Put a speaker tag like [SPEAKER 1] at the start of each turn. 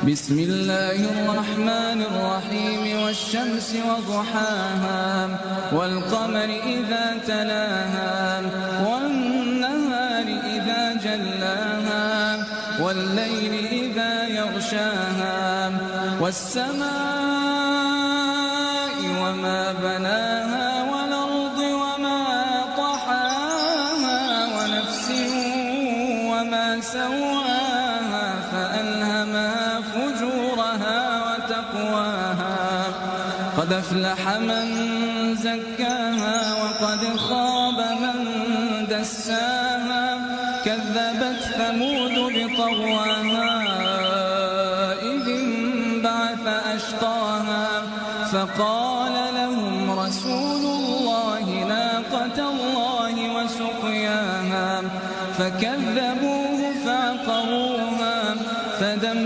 [SPEAKER 1] بسم الله الرحمن الرحيم والشمس وضحاها والقمر إذا تلاها والنهار إذا جلاها والليل إذا يغشاها والسماء وما بناها والأرض وما طحاها ونفس وما سواها فألهمها فجورها وتقواها قد أفلح من زكاها وقد خاب من دساها كذبت ثمود بطغواها إذ انبعث أشقاها فقال لهم رسول